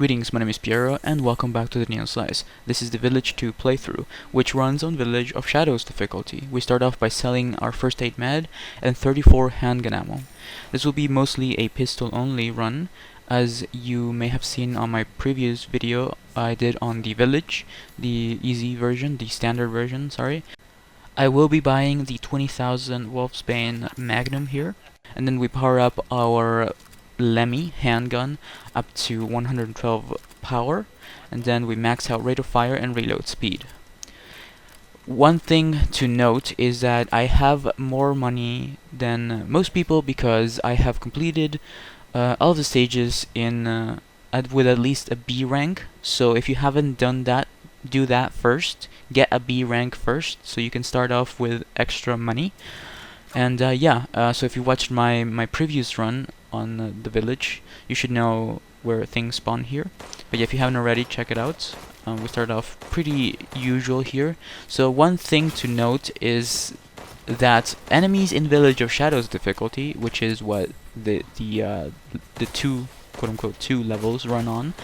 Greetings, my name is Piero, and welcome back to the Neon Slice. This is the Village 2 playthrough, which runs on Village of Shadows difficulty. We start off by selling our first aid med and 34 handgun ammo. This will be mostly a pistol-only run, as you may have seen on my previous video I did on the Village, the easy version, the standard version, sorry. I will be buying the 20,000 Wolfsbane Magnum here, and then we power up our Lemmy handgun up to 112 power, and then we max out rate of fire and reload speed. One thing to note is that I have more money than most people because I have completed all the stages in with at least a B rank. So if you haven't done that, do that first. Get a B rank first, so you can start off with extra money. And so if you watched my previous run on the village, you should know where things spawn here. But yeah, if you haven't already, check it out. We start off pretty usual here. So one thing to note is that enemies in Village of Shadows difficulty, which is what the two quote-unquote 2 levels run on,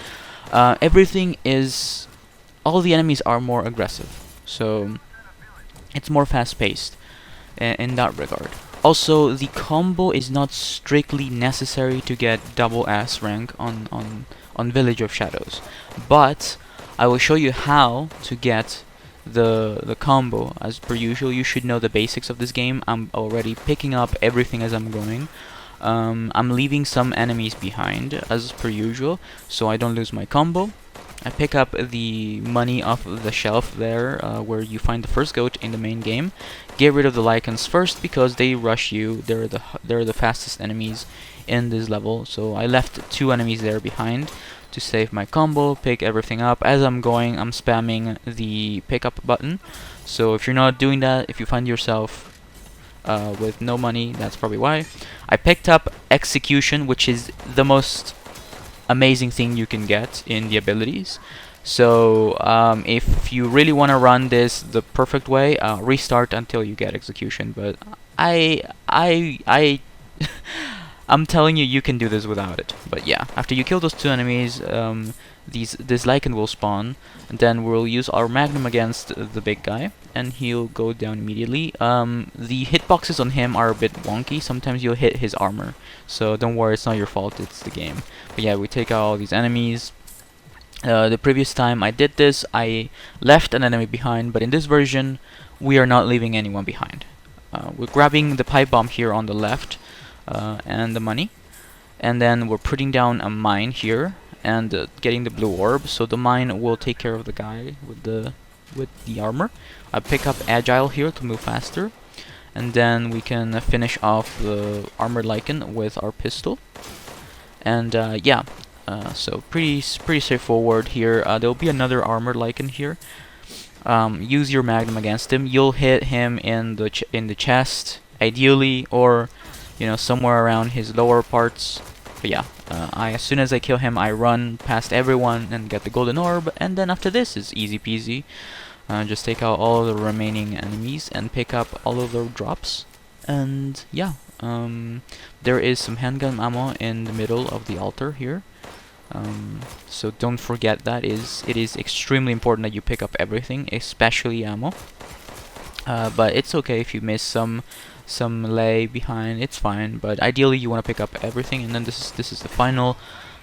all the enemies are more aggressive. So it's more fast-paced in that regard. Also, the combo is not strictly necessary to get double S rank on Village of Shadows, but I will show you how to get the combo. As per usual, you should know the basics of this game. I'm already picking up everything as I'm going. I'm leaving some enemies behind as per usual, so I don't lose my combo. I pick up the money off of the shelf there, where you find the first goat in the main game. Get rid of the Lycans first because they rush you. They're the fastest enemies in this level. So I left 2 enemies there behind to save my combo. Pick everything up. As I'm going, I'm spamming the pickup button. So if you're not doing that, if you find yourself with no money, that's probably why. I picked up Execution, which is the most amazing thing you can get in the abilities. So if you really want to run this the perfect way, restart until you get Execution. But I'm telling you, you can do this without it. But yeah, after you kill those 2 enemies, this Lycan will spawn, and then we'll use our Magnum against the big guy, and he'll go down immediately. The hitboxes on him are a bit wonky. Sometimes you'll hit his armor, so don't worry, it's not your fault, it's the game. But yeah, we take out all these enemies. The previous time I did this, I left an enemy behind, but in this version, we are not leaving anyone behind. We're grabbing the pipe bomb here on the left, and the money, and then we're putting down a mine here and getting the blue orb. So the mine will take care of the guy with the armor. I pick up Agile here to move faster, and then we can finish off the armored Lycan with our pistol. And so pretty straightforward here. There'll be another armored Lycan here. Use your Magnum against him. You'll hit him in the chest, ideally, or somewhere around his lower parts. But yeah, as soon as I kill him, I run past everyone and get the golden orb, and then after this is easy peasy. Just take out all of the remaining enemies and pick up all of their drops. And yeah, there is some handgun ammo in the middle of the altar here. So don't forget that. It is extremely important that you pick up everything, especially ammo. But it's okay if you miss some lay behind, it's fine, but ideally you want to pick up everything. And then this is the final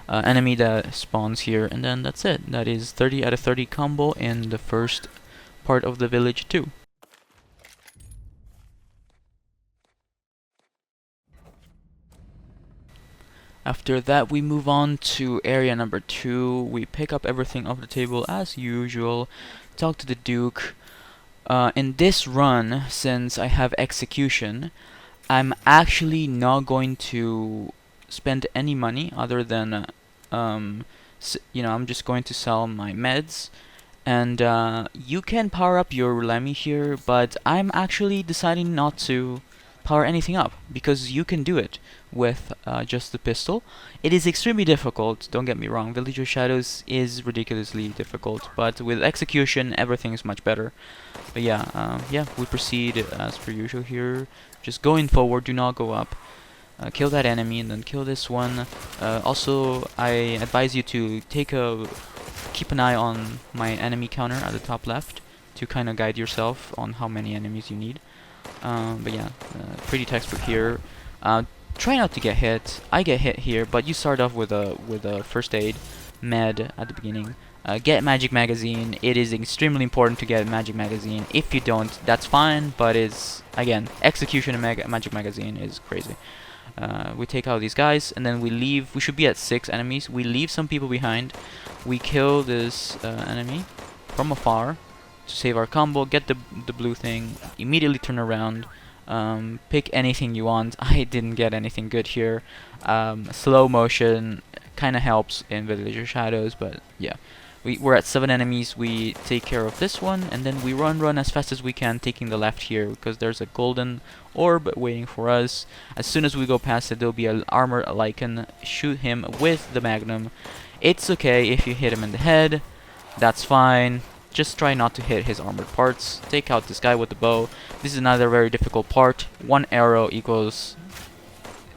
enemy that spawns here, and then that's it. That is 30 out of 30 combo in the first part of the Village 2. After that, we move on to area number 2. We pick up everything off the table as usual, talk to the Duke. In this run, since I have Execution, I'm actually not going to spend any money other than, I'm just going to sell my meds. And you can power up your Lemmy here, but I'm actually deciding not to power anything up, because you can do it with just the pistol. It is extremely difficult, don't get me wrong. Village of Shadows is ridiculously difficult, but with Execution everything is much better. But yeah, we proceed as per usual here. Just going forward, do not go up. kill that enemy and then kill this one. Also, I advise you to keep an eye on my enemy counter at the top left to kind of guide yourself on how many enemies you need. But yeah, pretty textbook here. Try not to get hit. I get hit here, but you start off with a first aid med at the beginning. Get magic magazine. It is extremely important to get magic magazine. If you don't, that's fine, but it's, again, execution and magic magazine is crazy. We take out these guys, and then we leave. We should be at 6 enemies. We leave some people behind. We kill this enemy from afar to save our combo. Get the blue thing. Immediately turn around. Pick anything you want. I didn't get anything good here. Slow motion kind of helps in Villager Shadows, but yeah. We're at 7 enemies. We take care of this one, and then we run as fast as we can, taking the left here because there's a golden orb waiting for us. As soon as we go past it, there'll be an armored Lycan. Shoot him with the magnum. It's okay if you hit him in the head. That's fine. Just try not to hit his armored parts. Take out this guy with the bow. This is another very difficult part. 1 arrow equals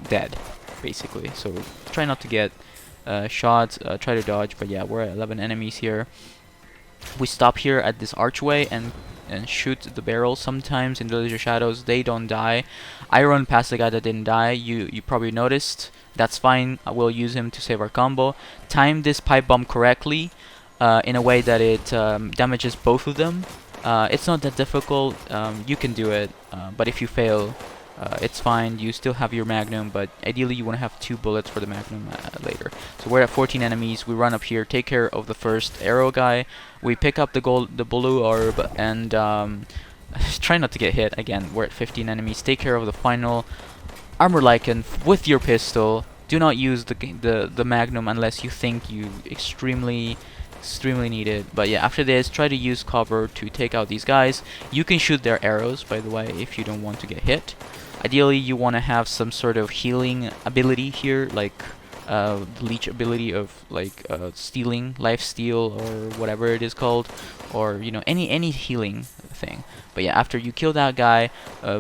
dead, basically. So try not to get shots, try to dodge, but yeah, we're at 11 enemies here. We stop here at this archway and shoot the barrels. Sometimes in Villager Shadows they don't die. I run past the guy that didn't die. You probably noticed. That's fine. I will use him to save our combo. Time this pipe bomb correctly in a way that it damages both of them. It's not that difficult. You can do it, but if you fail, it's fine. You still have your magnum, but ideally you want to have 2 bullets for the magnum later. So we're at 14 enemies. We run up here, take care of the first arrow guy. We pick up the blue orb, and try not to get hit. Again, we're at 15 enemies. Take care of the final armor Lycan with your pistol. Do not use the magnum unless you think you extremely need it. But yeah, after this, try to use cover to take out these guys. You can shoot their arrows, by the way, if you don't want to get hit. Ideally, you want to have some sort of healing ability here, like leech ability of like stealing, life steal, or whatever it is called, or you know, any healing thing. But yeah, after you kill that guy,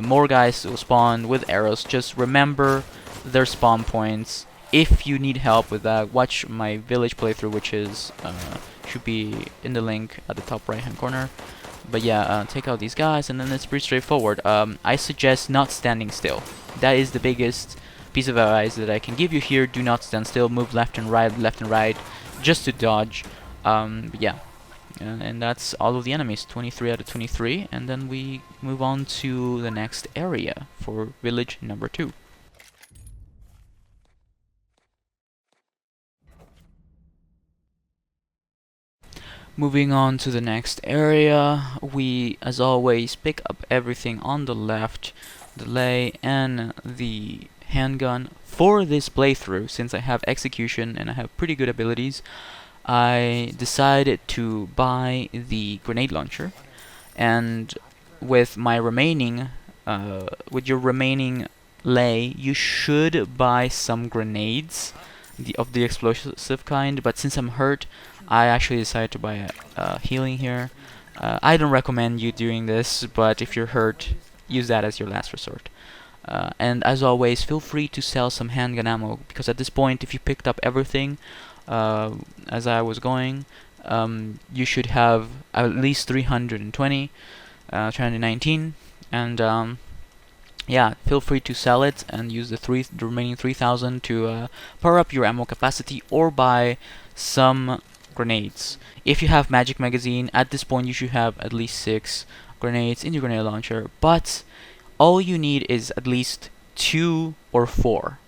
more guys will spawn with arrows. Just remember their spawn points. If you need help with that, watch my village playthrough, which is should be in the link at the top right hand corner. But yeah, take out these guys, and then it's pretty straightforward. I suggest not standing still. That is the biggest piece of advice that I can give you here. Do not stand still. Move left and right, just to dodge. But yeah, and that's all of the enemies. 23 out of 23, and then we move on to the next area for village number 2. Moving on to the next area, we, as always, pick up everything on the left, the lay and the handgun. For this playthrough, since I have execution and I have pretty good abilities, I decided to buy the grenade launcher, and with my remaining, with your remaining lay, you should buy some grenades of the explosive kind, but since I'm hurt, I actually decided to buy a healing here. I don't recommend you doing this, but if you're hurt, use that as your last resort. And as always, feel free to sell some handgun ammo, because at this point, if you picked up everything as I was going, you should have at least 320, 319, and yeah, feel free to sell it and use the remaining 3,000 to power up your ammo capacity, or buy some grenades. If you have magic magazine, at this point you should have at least 6 grenades in your grenade launcher, but all you need is at least 2 or 4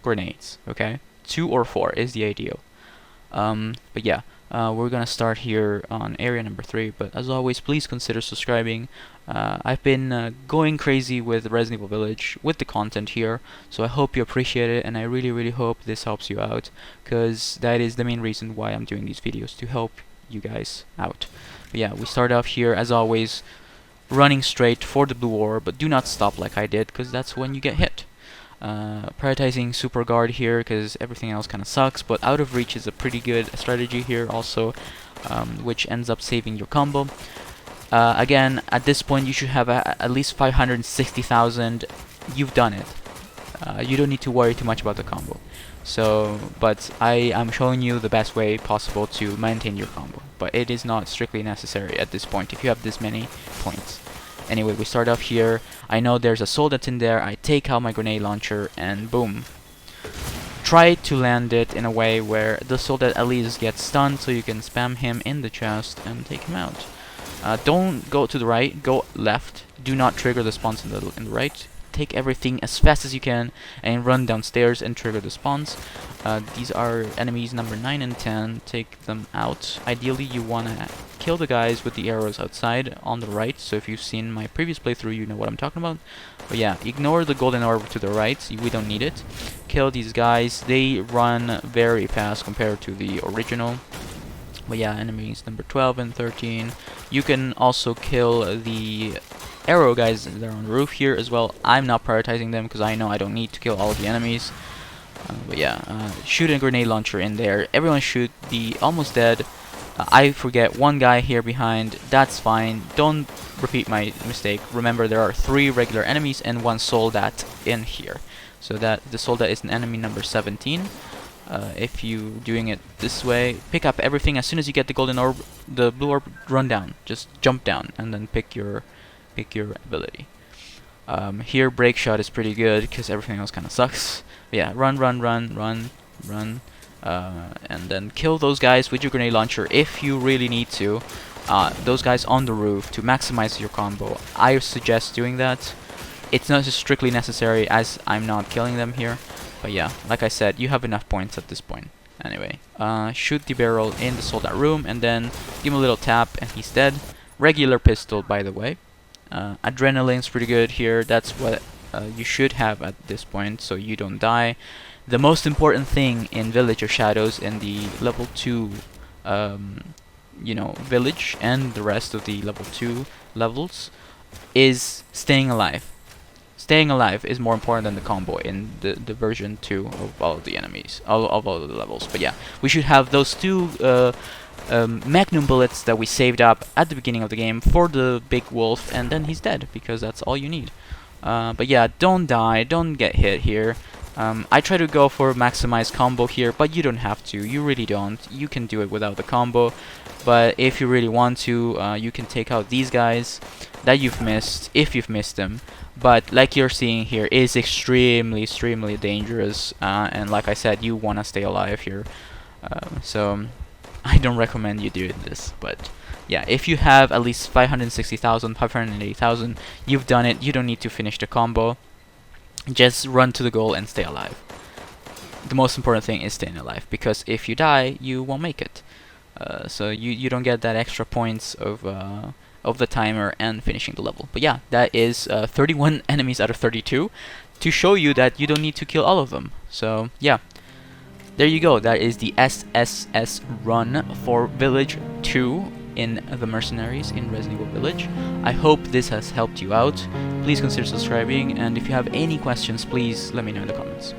grenades, okay? 2 or 4 is the ideal. But yeah, we're gonna start here on area number 3, but as always, please consider subscribing. I've been going crazy with Resident Evil Village with the content here, so I hope you appreciate it, and I really hope this helps you out, because that is the main reason why I'm doing these videos, to help you guys out. But yeah, we start off here, as always, running straight for the blue orb, but do not stop like I did, because that's when you get hit. Prioritizing super guard here, because everything else kind of sucks, but out of reach is a pretty good strategy here also, which ends up saving your combo. Again, at this point you should have at least 560,000. You've done it. you don't need to worry too much about the combo. So, but I am showing you the best way possible to maintain your combo. But it is not strictly necessary at this point if you have this many points. Anyway, we start off here. I know there's a soldat in there. I take out my grenade launcher and boom. Try to land it in a way where the soldat at least gets stunned so you can spam him in the chest and take him out. Don't go to the right, go left. Do not trigger the spawns in the right. Take everything as fast as you can and run downstairs and trigger the spawns. These are enemies number 9 and 10. Take them out. Ideally, you want to kill the guys with the arrows outside on the right. So if you've seen my previous playthrough, you know what I'm talking about. But yeah, ignore the golden orb to the right. We don't need it. Kill these guys. They run very fast compared to the original. But yeah, enemies number 12 and 13. You can also kill the arrow guys that are on the roof here as well. I'm not prioritizing them because I know I don't need to kill all of the enemies. But yeah, shoot a grenade launcher in there. Everyone shoot the almost dead. I forget one guy here behind. That's fine. Don't repeat my mistake. Remember, there are 3 regular enemies and 1 soldat in here. So that the soldat is an enemy number 17. If you doing it this way, pick up everything as soon as you get the golden orb, the blue orb. Run down, just jump down, and then pick your ability. Here, break shot is pretty good because everything else kind of sucks. But yeah, run, and then kill those guys with your grenade launcher if you really need to. Those guys on the roof to maximize your combo. I suggest doing that. It's not strictly necessary as I'm not killing them here. But yeah, like I said, you have enough points at this point. Anyway, shoot the barrel in the soldat room and then give him a little tap and he's dead. Regular pistol, by the way. Adrenaline's pretty good here. That's what you should have at this point so you don't die. The most important thing in Village of Shadows in the level 2 village and the rest of the level 2 levels is staying alive. Staying alive is more important than the combo in the version 2 of all of the enemies, all of the levels. But yeah, we should have those 2 magnum bullets that we saved up at the beginning of the game for the big wolf, and then he's dead because that's all you need. But yeah, don't die, don't get hit here. I try to go for maximize combo here, but you don't have to. You really don't. You can do it without the combo. But if you really want to, you can take out these guys that you've missed, if you've missed them. But like you're seeing here, it is extremely dangerous. And like I said, you want to stay alive here. So I don't recommend you do this. But yeah, if you have at least 560,000, 580,000, you've done it. You don't need to finish the combo. Just run to the goal and stay alive. The most important thing is staying alive, because if you die, you won't make it. So you don't get that extra points of the timer and finishing the level. But yeah, that is 31 enemies out of 32 to show you that you don't need to kill all of them. So yeah, there you go. That is the SSS run for Village 2 in the Mercenaries in Resident Evil Village. I hope this has helped you out. Please consider subscribing, and if you have any questions, please let me know in the comments.